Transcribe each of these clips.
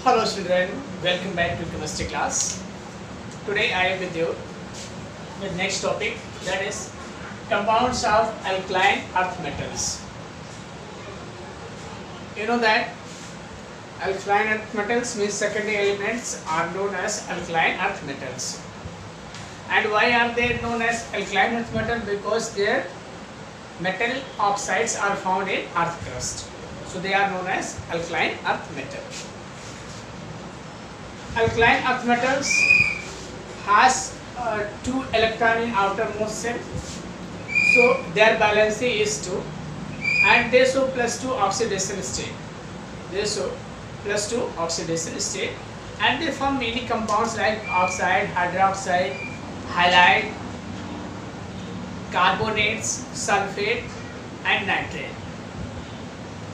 Hello children, welcome back to chemistry class. Today I am with you with next topic, that is compounds of alkaline earth metals. You know that alkaline earth metals means secondary elements are known as alkaline earth metals. And why are they known as alkaline earth metal? Because their metal oxides are found in earth crust. So they are known as alkaline earth metal. Alkaline earth metals has 2 electron in outermost shell, so their valency is 2, and they show +2 oxidation state. They show +2 oxidation state, and they form many compounds like oxide, hydroxide, halide, carbonates, sulfate, and nitrate.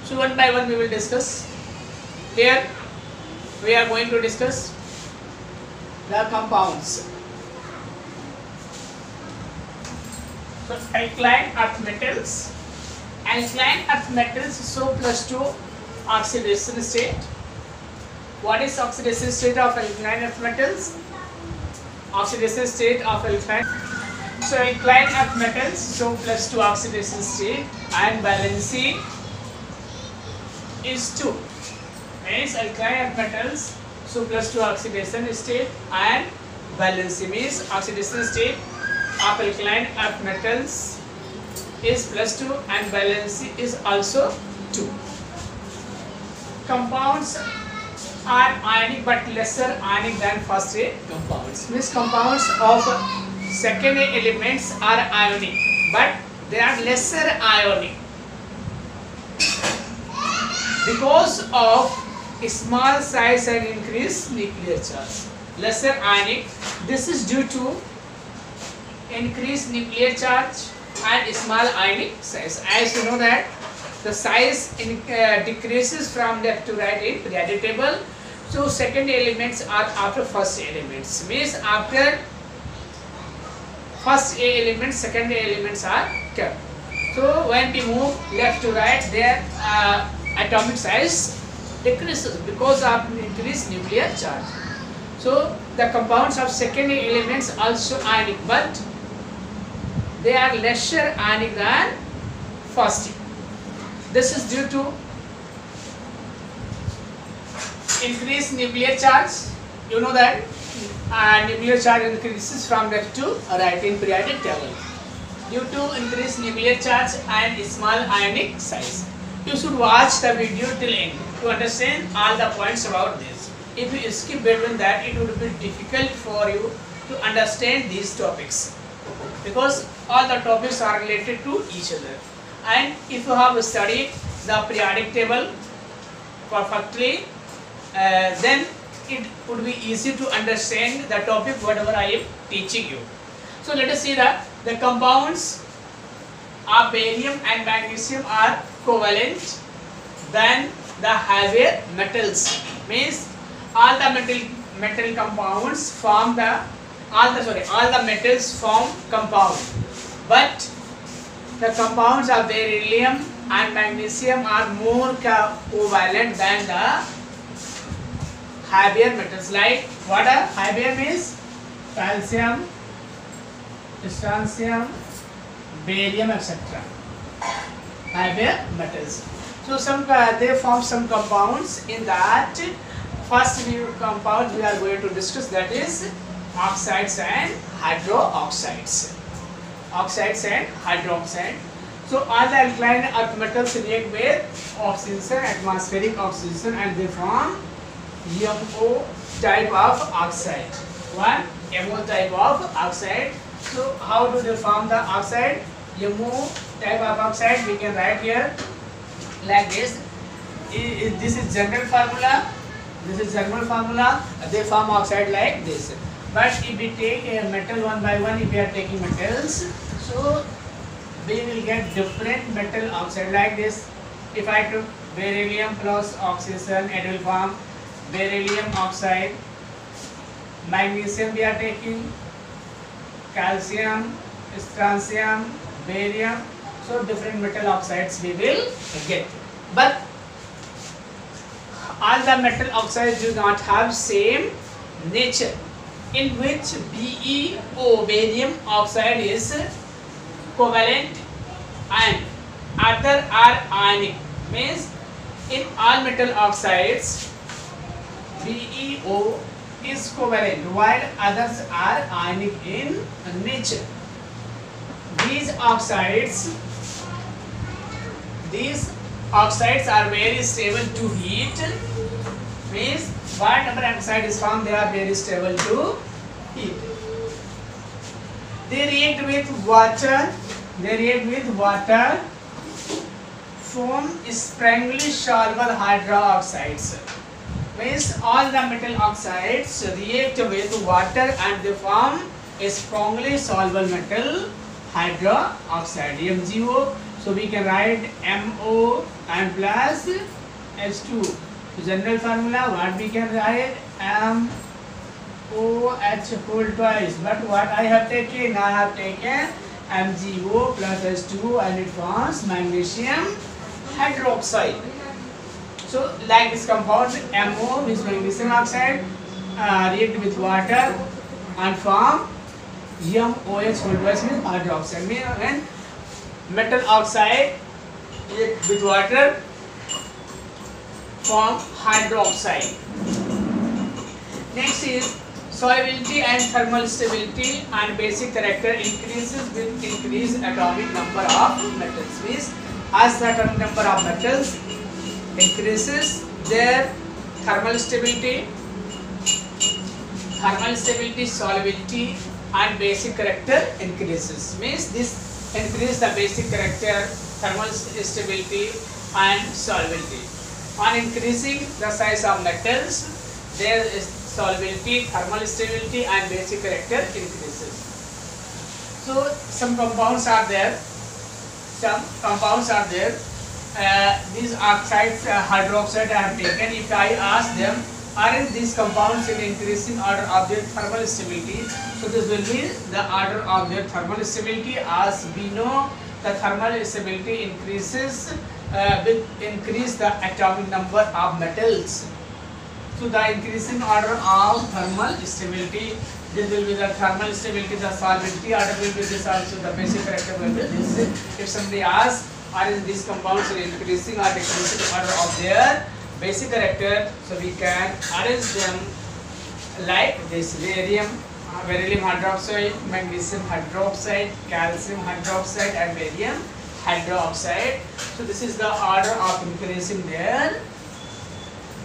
So one by one we will discuss. Here we are going to discuss the compounds. So alkaline earth metals. Alkaline earth metals show +2 oxidation state. What is oxidation state of alkaline earth metals? Oxidation state of alkaline. So alkaline earth metals show +2 oxidation state and valency is 2. Means alkaline earth metals show +2 oxidation state and valency means oxidation state of alkaline earth metals is +2 and valency is also 2. Compounds are ionic but lesser ionic than first A compounds. Means compounds of second A elements are ionic but they are lesser ionic because of small size and increased nuclear charge. Lesser ionic, this is due to increased nuclear charge and small ionic size. As you know that the size decreases from left to right in periodic table. So second elements are after first elements. Means after first A elements, second A elements are kept. So when we move left to right, their atomic size decreases because of increased nuclear charge. So the compounds of second A elements also ionic, but they are lesser ionic than first A. This is due to increased nuclear charge. You know that nuclear charge increases from left to right in periodic table due to increased nuclear charge and small ionic size. You should watch the video till end to understand all the points about this. If you skip between that, it would be difficult for you to understand these topics because all the topics are related to each other. And if you have studied the periodic table perfectly, then it would be easy to understand the topic whatever I am teaching you. So let us see that the compounds of barium and magnesium are covalent than the heavier metals. Means all the metal compounds form all the metals form compound, but the compounds of beryllium and magnesium are more covalent than the heavier metals. Like what are heavier means? Calcium, strontium, barium, etc. Heavier metals. So they form some compounds. In that first compound we are going to discuss, that is oxides and hydroxides. Oxides and hydroxide. So all the alkaline earth metals react with oxidation, atmospheric oxidation, and they form MO type of oxide. One MO type of oxide. So how do they form the oxide? MO type of oxide we can write here like this. This is general formula. This is general formula. They form oxide like this. But if we take a metal one by one, if we are taking metals, so we will get different metal oxide like this. If I took beryllium plus oxidation, it will form beryllium oxide. Magnesium we are taking, calcium, strontium, barium. So different metal oxides we will get. But all the metal oxides do not have same nature, in which BeO, barium oxide, is covalent and other are ionic. Means in all metal oxides BeO is covalent while others are ionic in nature. These oxides are very stable to heat. Means whatever oxide is formed, they are very stable to heat. They react with water. Form strongly soluble hydroxides. Means all the metal oxides react with water and they form a strongly soluble metal hydroxide, MgO. So we can write MO and plus H2. So general formula, what we can write, MOH whole twice. But what I have taken MgO plus H2 and it forms magnesium hydroxide. So like this compound MO means magnesium oxide react with water and form MOH whole twice means hydroxide. When metal oxide react with water form hydroxide. Next is solubility and thermal stability and basic character increases with increased atomic number of metals. Means as the atomic number of metals increases, their thermal stability, solubility and basic character increases. Means this increase the basic character, thermal stability and solubility. On increasing the size of metals, their solubility, thermal stability and basic character increases. So some compounds are there. These oxides, hydroxide I have taken. If I ask them, aren't these compounds in increasing order of their thermal stability? So this will be the order of their thermal stability. As we know, the thermal stability increases with increase the atomic number of metals. So the increasing order of thermal stability, this will be the thermal stability, the solubility order will be this also, the basic character will be this. If somebody asks, are these compounds in increasing or decreasing order of their basic character, so we can arrange them like this: beryllium hydroxide, magnesium hydroxide, calcium hydroxide and barium hydroxide. So this is the order of increasing their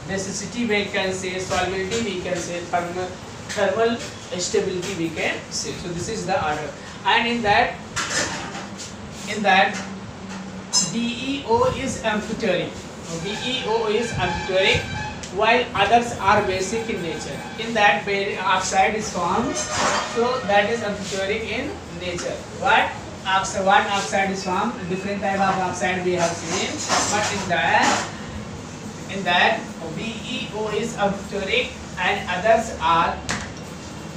basicity, we can say solubility, we can say thermal stability, we can say. So this is the order, and in that BeO is amphoteric. BeO is amphoteric while others are basic in nature. In that oxide is formed, so that is amphoteric in nature. What oxide is formed? Different type of oxide we have seen, but in that BeO is amphoteric and others are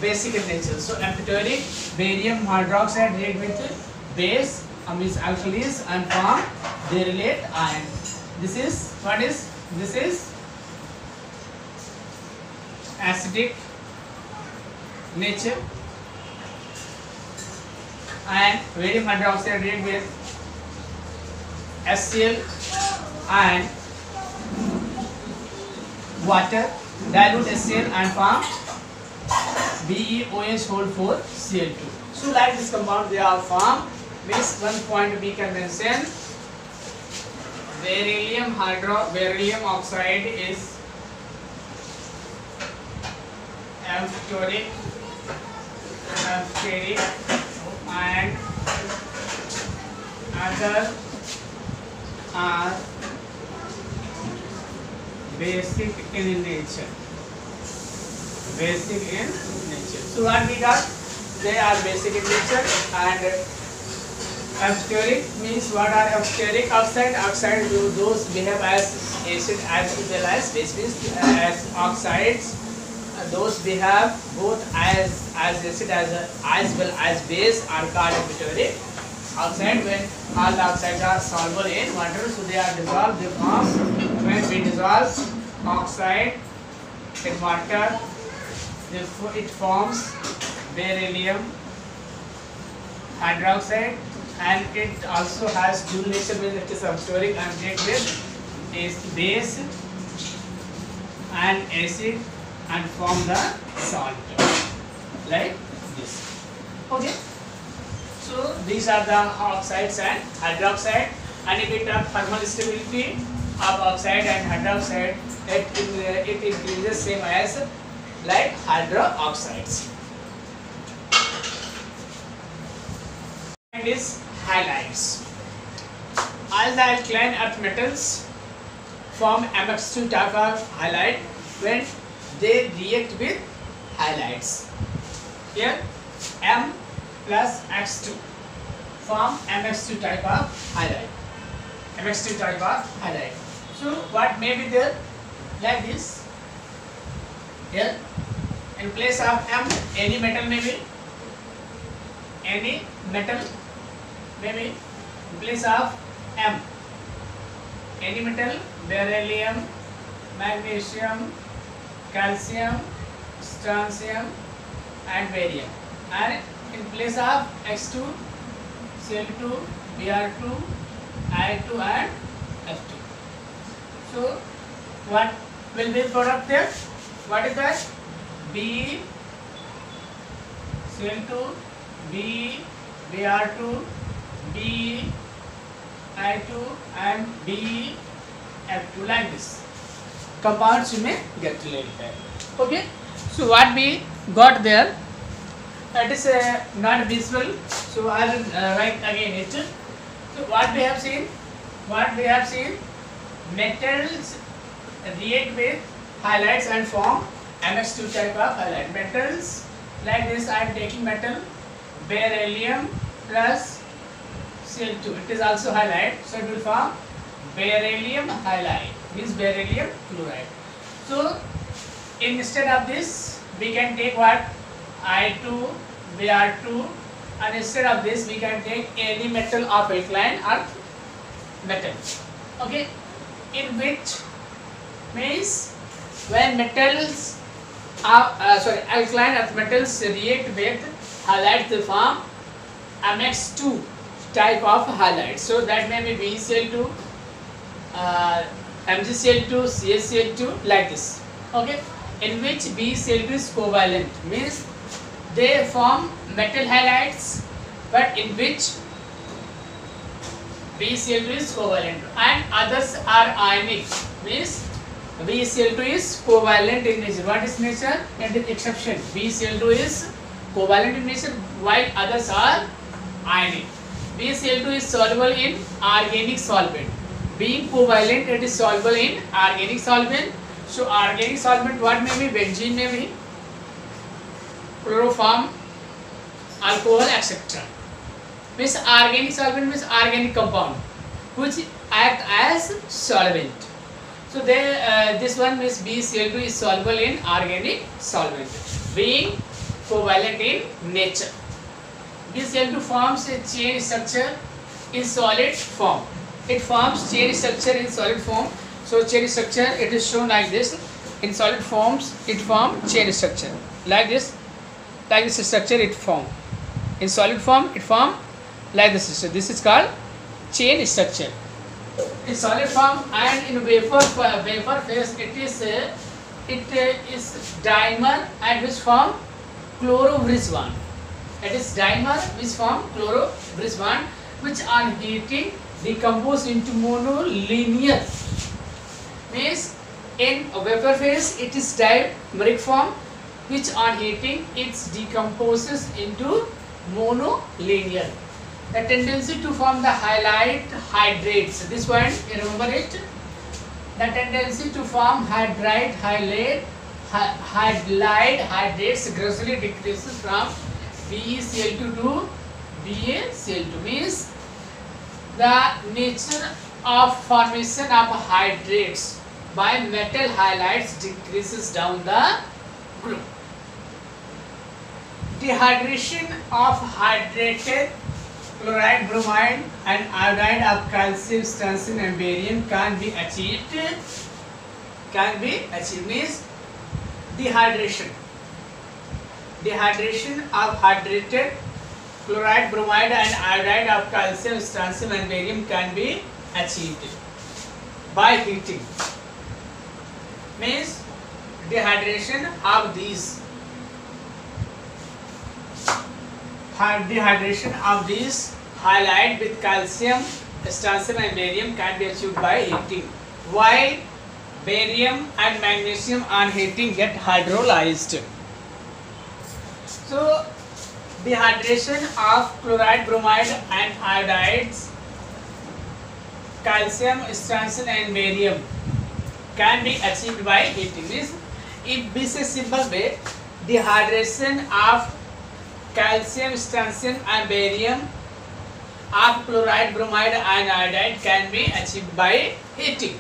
basic in nature. So amphoteric, barium hydroxide react with base, means alkalis, and form derivate ion. This is what is? This is acidic nature, and barium hydroxide react with HCl and water, dilute HCl and form BeOH whole 4 Cl2. So like this compound they are formed. Means one point we can mention, beryllium oxide is amphoteric and other are basic in nature. So what we got? They are basic in nature, and amphoteric means what are amphoteric? Oxide those behave as acid as well as base. Means as oxides, those behave both as acid as well as base are called amphoteric. Oxide, when all the oxides are soluble in water, so they are dissolved, they form, when we dissolve oxide in water, it forms beryllium hydroxide, and it also has dual nature, means it is substeric and react with base and acid and form the salt like this. Okay, so these are the oxides and hydroxide. And if we talk thermal stability of oxide and hydroxide, it increases same as like hydroxides. And is halides. All the alkaline earth metals form MX2 type of halide when they react with halides. Here M plus X2 form MX2 type of halide. MX2 type of halide. So what may be there? Like this. Here in place of M, any metal may be. Any metal may be in place of M. Any metal, beryllium, magnesium, calcium, strontium and barium. And in place of X2, Cl2, Br2, I2 and F2. So what will be product there? What is that? B, Cl2, B, Br2, B, I2 and B, F2, like this. Compounds you may get later. Okay. So what we got there, that is not visible. So I will write again it. So what we have seen? Metals react with halides and form MX2 type of halide. Metals like this, I am taking metal beryllium plus Cl2. It is also halide, so it will form beryllium halide, means beryllium chloride. So instead of this, we can take what? I2, Br2, and instead of this, we can take any metal of alkaline earth metal. Okay, in which means when metals are alkaline earth metals react with halides, they form MX2 type of halide. So that may be BeCl2, MgCl2, CaCl2, like this. Okay, in which BeCl2 is covalent, means they form metal halides, but in which BeCl2 is covalent, and others are ionic, means BeCl2 is covalent in nature. What is nature? And the exception, BeCl2 is covalent in nature, while others are ionic. BeCl2 is soluble in organic solvent. Being covalent, it is soluble in organic solvent. So organic solvent, what may be? Benzene may be, chloroform, alcohol, etc. Means organic solvent means organic compound which act as solvent. So this one means BeCl2 is soluble in organic solvent, being covalent in nature. BeCl2 forms a chain structure in solid form. It forms chain structure in solid form. So chain structure, it is shown like this. In solid forms, it forms chain structure like this. Like this structure, it form. In solid form, it form like this structure. This is called chain structure. In solid form, and in vapor phase, it is dimer and which form chloro-bridge bond. It is dimer which form chloro-bridge bond, which on heating decompose into monolinear. Means in vapor phase, it is dimeric form, which on heating it decomposes into monolinear. The tendency to form the halide hydrates. This one, you remember it. The tendency to form halide hydrates gradually decreases from BeCl2 to BaCl2. Means the nature of formation of hydrates by metal halides decreases down the group. Dehydration of hydrated chloride, bromide and iodide of calcium, strontium and barium can be achieved can be achieved. Means dehydration. Dehydration of hydrated chloride, bromide and iodide of calcium, strontium and barium can be achieved by heating. Means dehydration of these halide with calcium, strontium and barium can be achieved by heating, while barium and magnesium on heating get hydrolyzed. So dehydration of chloride, bromide and iodides, calcium, strontium and barium can be achieved by heating. Means if this is simple way, dehydration of calcium, strontium and barium of chloride, bromide and iodide can be achieved by heating,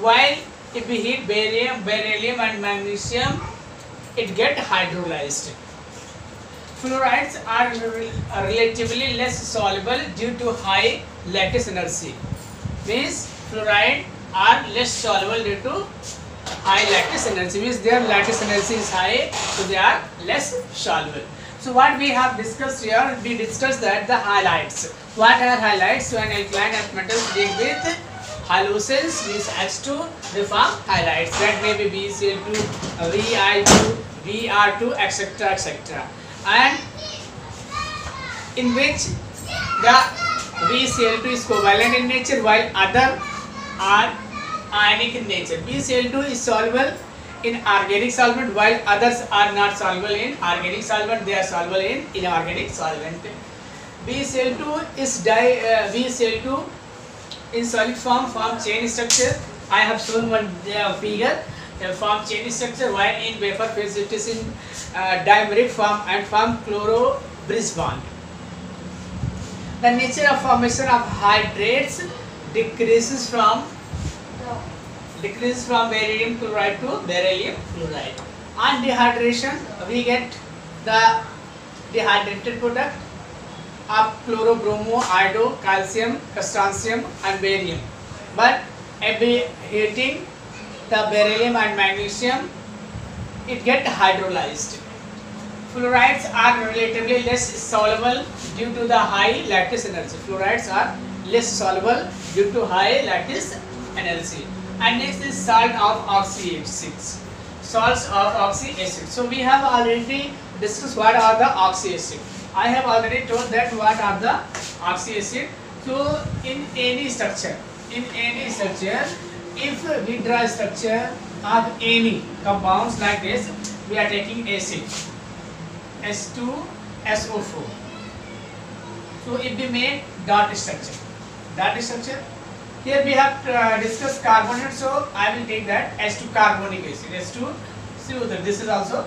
while if we heat barium, beryllium and magnesium, it get hydrolyzed. Fluorides are relatively less soluble due to high lattice energy. Means fluoride are less soluble due to high lattice energy. Means their lattice energy is high, so they are less soluble. So what we have discussed here, we discussed that the halides. What are halides? When alkaline earth metals react with halocene means H2, they form halides. That may be BeCl2, Vi2, Br2, etc. etc. And in which the BeCl2 is covalent in nature, while other are ionic in nature. BeCl2 is soluble in organic solvent, while others are not soluble in organic solvent, they are soluble in inorganic solvent. BeCl2 is BeCl2 in solid form chain structure. I have shown one figure, form chain structure, while in vapor phase it is in dimeric form and form chloro-bridge bond. The nature of formation of hydrates decreases from beryllium chloride to beryllium fluoride. On dehydration, we get the dehydrated product of chloro, bromo, iodo, calcium, strontium and barium. But if we heating the beryllium and magnesium, it get hydrolyzed. Fluorides are relatively less soluble due to the high lattice energy. Fluorides are less soluble due to high lattice energy. And next is salt of oxyacids. Salts of oxyacid. So we have already discussed what are the oxyacid. I have already told that what are the oxyacid. So in any structure, if we draw a structure of any compounds like this, we are taking acid, H2SO4. So if we make dot structure, here we have discussed carbonate, so I will take that H2 carbonic acid, H2CO3. This is also.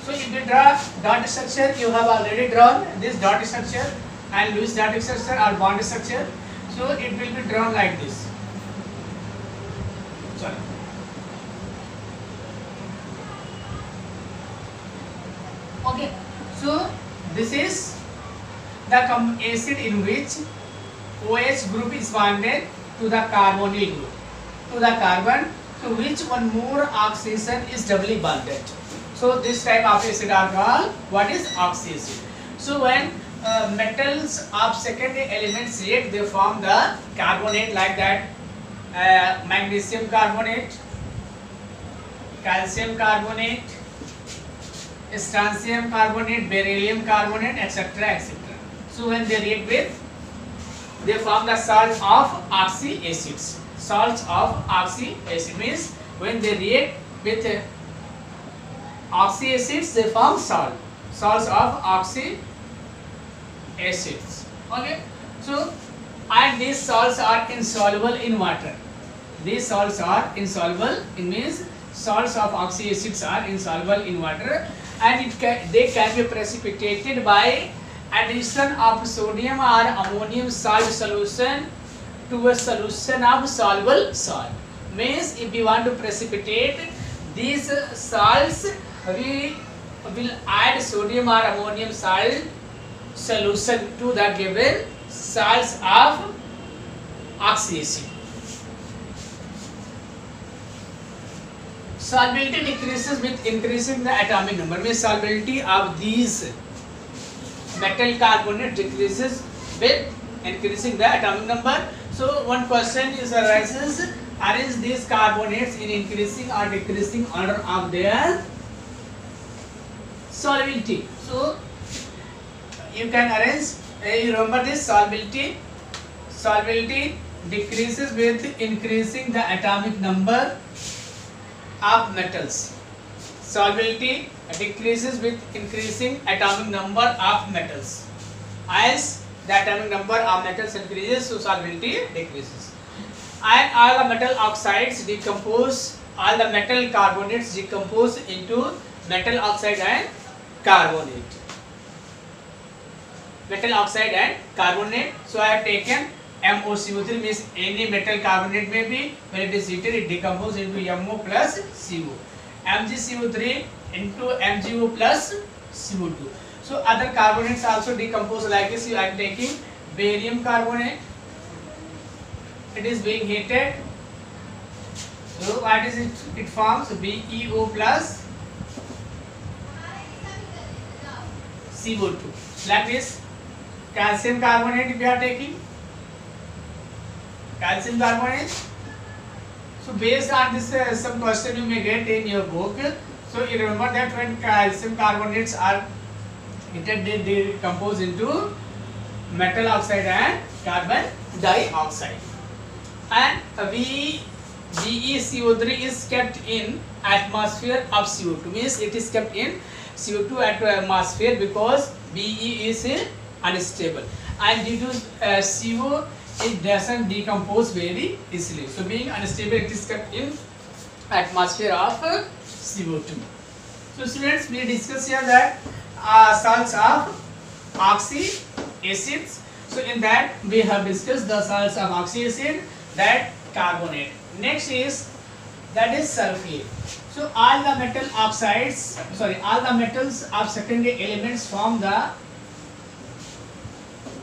So if you draw dot structure, you have already drawn this dot structure and Lewis dot structure or bond structure. So it will be drawn like this. Sorry. Okay. So this is the acid in which OH group is bonded to the carbonyl group, to the carbon to which one more oxygen is doubly bonded. So this type of acid are called what is oxyacid. So when metals of secondary elements react, they form the carbonate like that, magnesium carbonate, calcium carbonate, strontium carbonate, beryllium carbonate, etc. etc. So when they react with, they form the salt of oxyacids. Salts of oxyacid means when they react with oxyacids, they form salt. Salts of oxyacids. Okay. So and these salts are insoluble in water. These salts are insoluble. It means salts of oxyacids are insoluble in water, and they can be precipitated by addition of sodium or ammonium salt solution to a solution of soluble salt. Means if we want to precipitate these salts, we will add sodium or ammonium salt solution to the given salts of oxyacid. Solubility decreases with increasing the atomic number. Means solubility of these metal carbonate decreases with increasing the atomic number. So one question is arises: arrange these carbonates in increasing or decreasing order of their solubility. So you can arrange. You remember this solubility. Solubility decreases with increasing the atomic number of metals. Solubility decreases with increasing atomic number of metals. As the atomic number of metals increases, so solubility decreases. And all the metal oxides decompose, all the metal carbonates decompose into metal oxide and carbonate. Metal oxide and carbonate. So I have taken MoCO3, means any metal carbonate may be, when it is heated it decomposes into MO plus CO. MgCO3 into MgO plus CO2. So other carbonates also decompose like this. I am taking barium carbonate. It is being heated. So what is it? It forms BeO plus CO2. Like this. Calcium carbonate if you are taking. Calcium carbonate. So based on this some question you may get in your book. So you remember that when calcium carbonates are heated, they decompose into metal oxide and carbon dioxide. And BeCO3 is kept in atmosphere of CO2. Means it is kept in CO2 atmosphere because Be is unstable. And due to CO, it doesn't decompose very easily. So being unstable, it is kept in atmosphere of CO2. So students, we discuss here that salts of oxy acids. So in that we have discussed the salts of oxy acid, that carbonate. Next is that is sulfate. So all the metal oxides, all the metals of secondary elements form the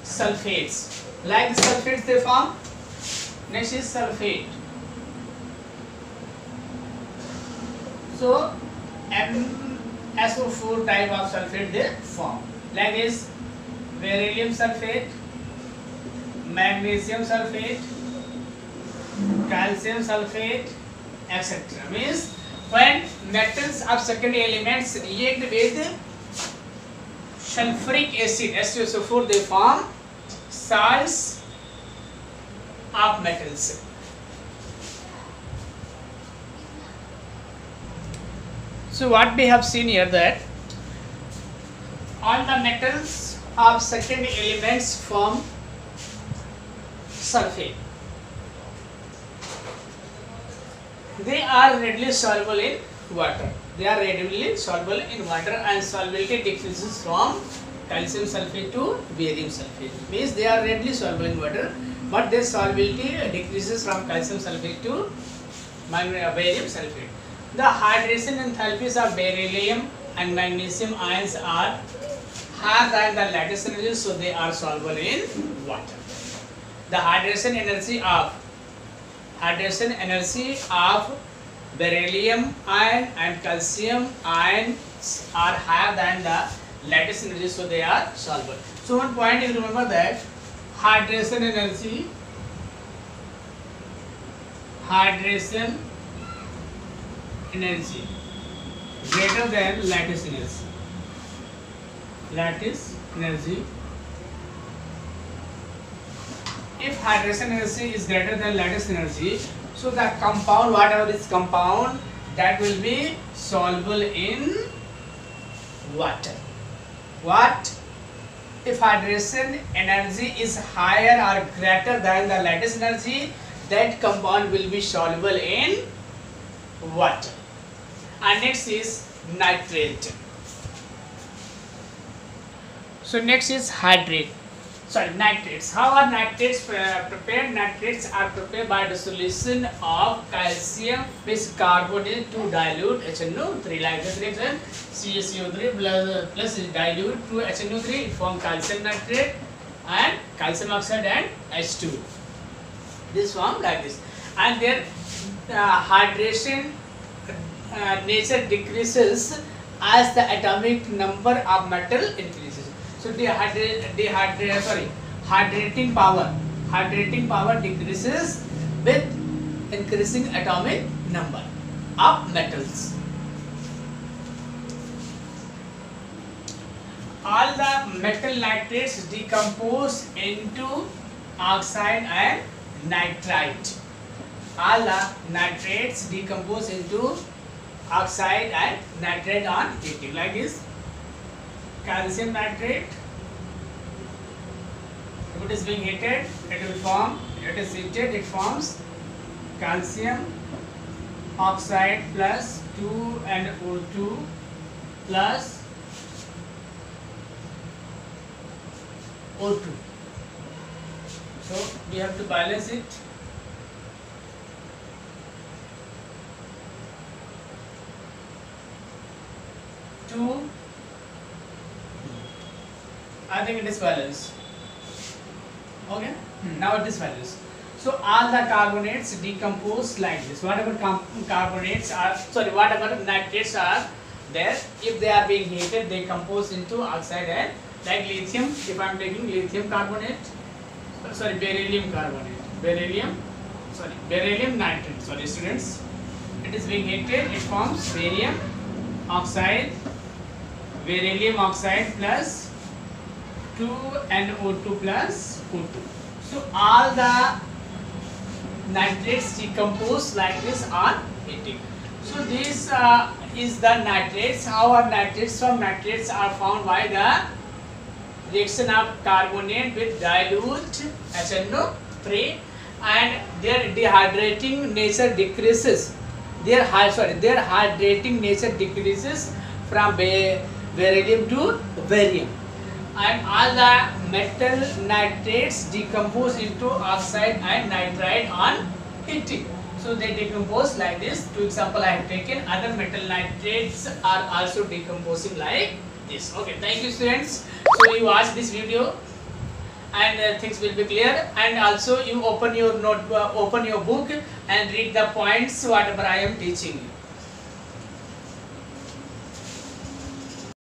sulfates. Like sulfates they form. Next is sulfate. So SO4 type of sulfate they form. Like this beryllium sulfate, magnesium sulfate, calcium sulfate, etc. Means when metals of secondary elements react with sulfuric acid SO4, they form salts of metals. So what we have seen here, that all the metals of secondary elements form sulfate. They are readily soluble in water. They are readily soluble in water, and solubility decreases from calcium sulfate to barium sulfate. Means they are readily soluble in water, but their solubility decreases from calcium sulfate to barium sulfate. The hydration enthalpies of beryllium and magnesium ions are higher than the lattice energy, so they are soluble in water. The hydration energy of beryllium ion and calcium ions are higher than the lattice energy, so they are soluble. So one point is, remember that hydration energy greater than lattice energy. If hydration energy is greater than lattice energy, so the compound, whatever is compound, that will be soluble in water. What if hydration energy is higher or greater than the lattice energy? That compound will be soluble in water. And next is nitrate. So next is nitrates. How are nitrates prepared? Nitrates are prepared by the solution of calcium with carbonate to dilute HNO3. Like this reaction, CaCO3 plus dilute to HNO3, it forms calcium nitrate and calcium oxide and H2. This form like this, and their hydration nature decreases as the atomic number of metal increases. So hydrating power decreases with increasing atomic number of metals. All the metal nitrates decompose into oxide and nitrite. All the nitrates decompose into oxide and nitrate on heating. Like this, calcium nitrate, if it is being heated, it will form, it is heated, it forms calcium oxide plus 2NO2 plus O2. So we have to balance it. I think it is balanced. Okay. Now it is balanced. So all the carbonates decompose like this. Whatever carbonates are, sorry, whatever nitrates are there, if they are being heated, they compose into oxide and, like lithium. If I am taking lithium carbonate, sorry, beryllium carbonate, beryllium nitrate. Sorry, students. It is being heated. It forms barium oxide, beryllium oxide plus 2NO2 plus O2. So all the nitrates decompose like this on heating. So this is the nitrates. How are nitrates? Some nitrates are found by the reaction of carbonate with dilute HNO3, and their dehydrating nature decreases. Their hydrating nature decreases from beryllium to barium, and all the metal nitrates decompose into oxide and nitride on heating. So they decompose like this. To example, I have taken other metal nitrates are also decomposing like this. Okay, thank you students. So you watch this video and things will be clear, and also you open your notebook, open your book and read the points whatever I am teaching you.